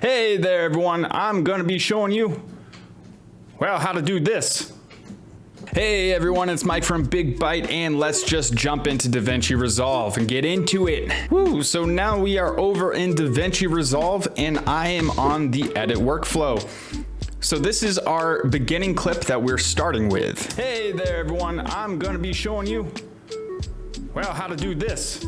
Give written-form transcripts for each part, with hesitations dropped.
Hey there everyone, I'm gonna be showing you, well, how to do this. Hey everyone, it's Mike from Big Byte, and let's just jump into Davinci Resolve and get into it. Woo, so now we are over in Davinci Resolve and I am on the edit workflow. So this is our beginning clip that we're starting with. Hey there everyone, I'm gonna be showing you, well, how to do this.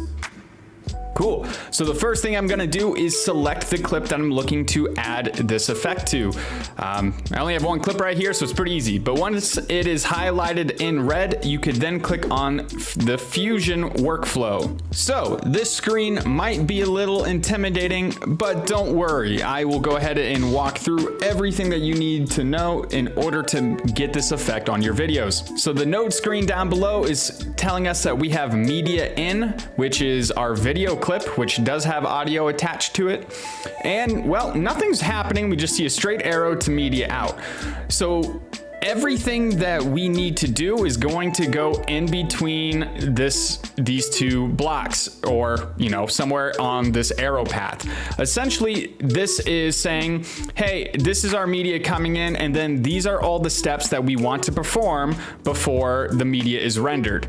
Cool. So the first thing I'm gonna do is select the clip that I'm looking to add this effect to. I only have one clip right here, so it's pretty easy. But once it is highlighted in red, you could then click on the Fusion workflow. So this screen might be a little intimidating, but don't worry. I will go ahead and walk through everything that you need to know in order to get this effect on your videos. So the node screen down below is telling us that we have media in, which is our video clip, which does have audio attached to it. And well, nothing's happening. We just see a straight arrow to media out. So everything that we need to do is going to go in between these two blocks, or somewhere on this arrow path. Essentially, this is saying, hey, this is our media coming in, and then these are all the steps that we want to perform before the media is rendered.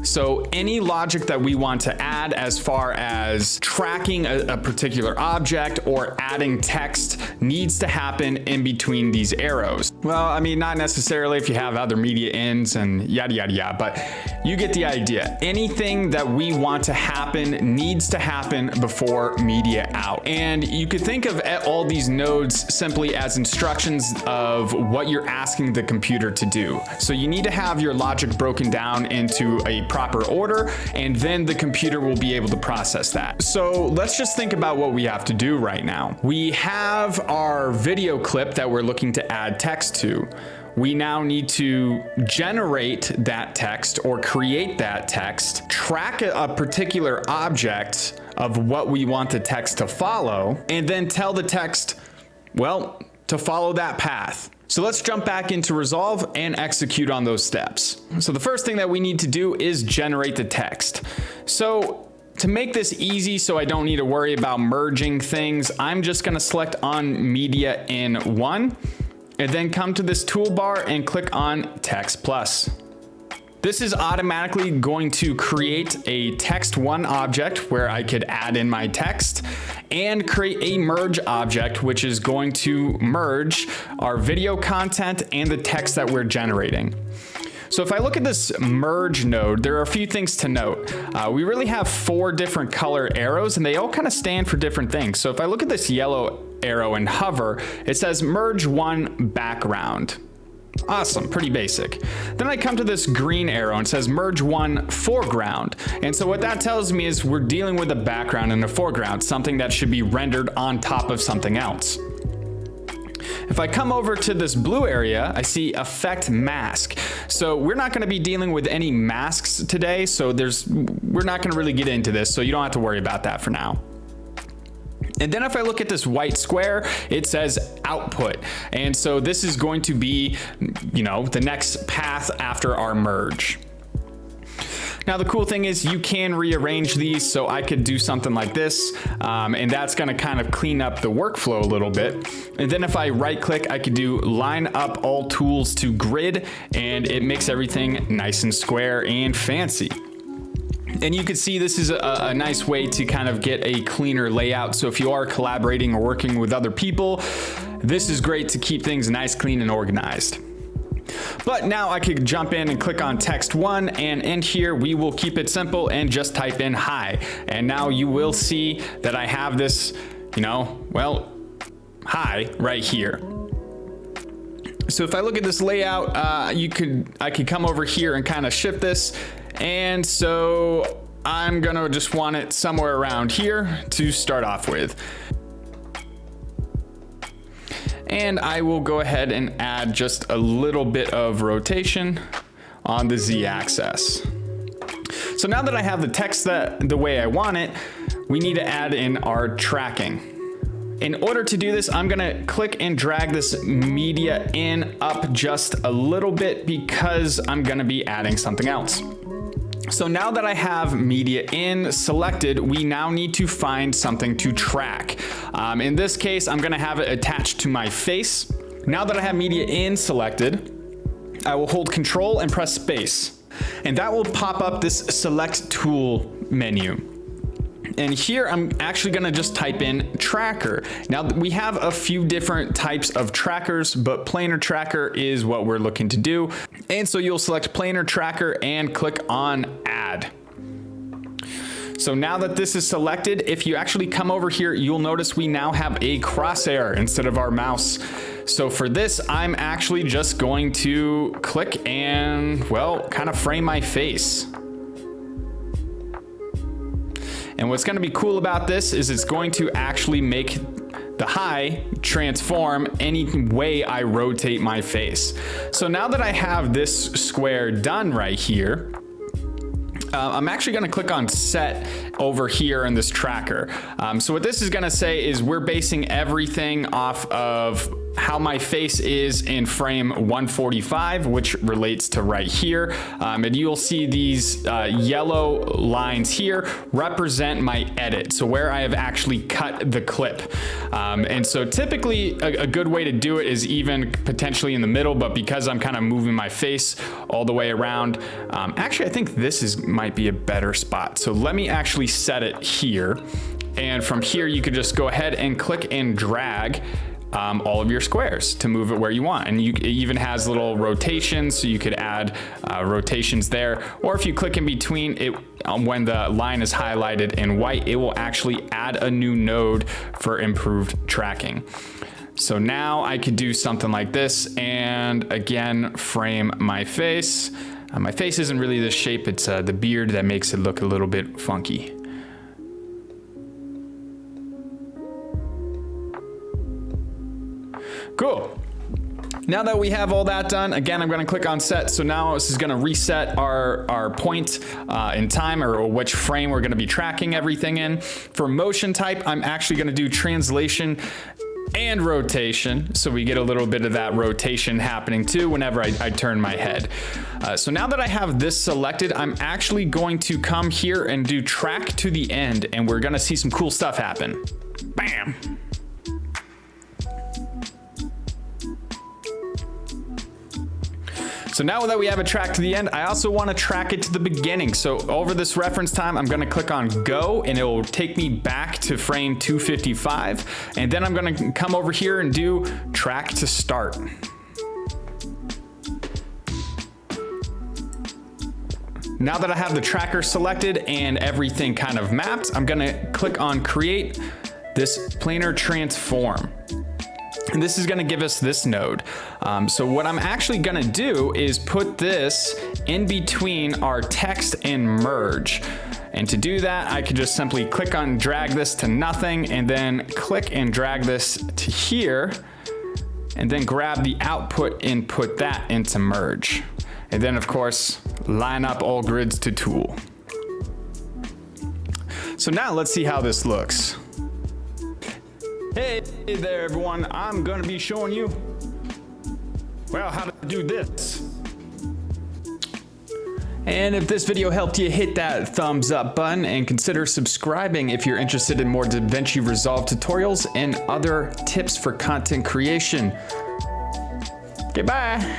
So any logic that we want to add as far as tracking a particular object or adding text needs to happen in between these arrows. Well, I mean, not necessarily if you have other media ins and yada, yada, yada, but you get the idea. Anything that we want to happen needs to happen before media out. And you could think of all these nodes simply as instructions of what you're asking the computer to do. So you need to have your logic broken down into a proper order, and then the computer will be able to process that. So let's just think about what we have to do right now. We have our video clip that we're looking to add text to. We now need to generate that text or create that text, track a particular object of what we want the text to follow, and then tell the text, well, to follow that path. So let's jump back into Resolve and execute on those steps. So the first thing that we need to do is generate the text. So to make this easy, so I don't need to worry about merging things, I'm just gonna select on Media in 1, and then come to this toolbar and click on Text Plus. This is automatically going to create a text1 object where I could add in my text, and create a merge object, which is going to merge our video content and the text that we're generating. So if I look at this merge node, there are a few things to note. We really have 4 different color arrows, and they all kind of stand for different things. So if I look at this yellow arrow and hover, it says merge 1 background. Awesome, pretty basic. Then I come to this green arrow and it says merge 1 foreground. And so what that tells me is we're dealing with a background and a foreground, something that should be rendered on top of something else. If I come over to this blue area, I see effect mask. So we're not gonna be dealing with any masks today, so we're not gonna really get into this, so you don't have to worry about that for now. And then if I look at this white square, it says output. And so this is going to be, the next path after our merge. Now the cool thing is you can rearrange these, so I could do something like this, and that's gonna kind of clean up the workflow a little bit. And then if I right click, I could do line up all tools to grid, and it makes everything nice and square and fancy. And you can see this is a nice way to kind of get a cleaner layout. So if you are collaborating or working with other people, this is great to keep things nice, clean, and organized. But now I could jump in and click on text 1, and in here we will keep it simple and just type in hi. And now you will see that I have this, hi right here. So if I look at this layout, I could come over here and kind of shift this. And so I'm gonna just want it somewhere around here to start off with. And I will go ahead and add just a little bit of rotation on the Z-axis. So now that I have the text the way I want it, we need to add in our tracking. In order to do this, I'm gonna click and drag this media in up just a little bit because I'm gonna be adding something else. So now that I have media in selected, we now need to find something to track. In this case, I'm gonna have it attached to my face. Now that I have media in selected, I will hold Control and press space. And that will pop up this select tool menu. And here I'm actually gonna just type in tracker. Now we have a few different types of trackers, but planar tracker is what we're looking to do. And so you'll select planar tracker and click on add. So now that this is selected, if you actually come over here, you'll notice we now have a crosshair instead of our mouse. So for this, I'm actually just going to click and, well, kind of frame my face. And what's gonna be cool about this is it's going to actually make the high transform any way I rotate my face. So now that I have this square done right here, I'm actually gonna click on set over here in this tracker. So what this is gonna say is we're basing everything off of how my face is in frame 145, which relates to right here. And you'll see these yellow lines here represent my edit. So where I have actually cut the clip. And so typically a good way to do it is even potentially in the middle, but because I'm kind of moving my face all the way around, actually I think this might be a better spot. So let me actually set it here. And from here, you could just go ahead and click and drag all of your squares to move it where you want. And it even has little rotations, so you could add rotations there. Or if you click in between it, when the line is highlighted in white, it will actually add a new node for improved tracking. So now I could do something like this and again, frame my face. My face isn't really this shape, it's the beard that makes it look a little bit funky. Cool. Now that we have all that done, again, I'm gonna click on set. So now this is gonna reset our point in time, or which frame we're gonna be tracking everything in. For motion type, I'm actually gonna do translation and rotation. So we get a little bit of that rotation happening too whenever I turn my head. So now that I have this selected, I'm actually going to come here and do track to the end, and we're gonna see some cool stuff happen. Bam. So now that we have a track to the end, I also want to track it to the beginning. So over this reference time, I'm going to click on go and it will take me back to frame 255. And then I'm going to come over here and do track to start. Now that I have the tracker selected and everything kind of mapped, I'm going to click on create this planar transform. And this is gonna give us this node. So what I'm actually gonna do is put this in between our text and merge. And to do that, I could just simply click on drag this to nothing and then click and drag this to here and then grab the output and put that into merge. And then of course, line up all grids to tool. So now let's see how this looks. Hey there everyone, I'm gonna be showing you, well, how to do this. And if this video helped you, hit that thumbs up button and consider subscribing if you're interested in more Davinci Resolve tutorials and other tips for content creation. Goodbye.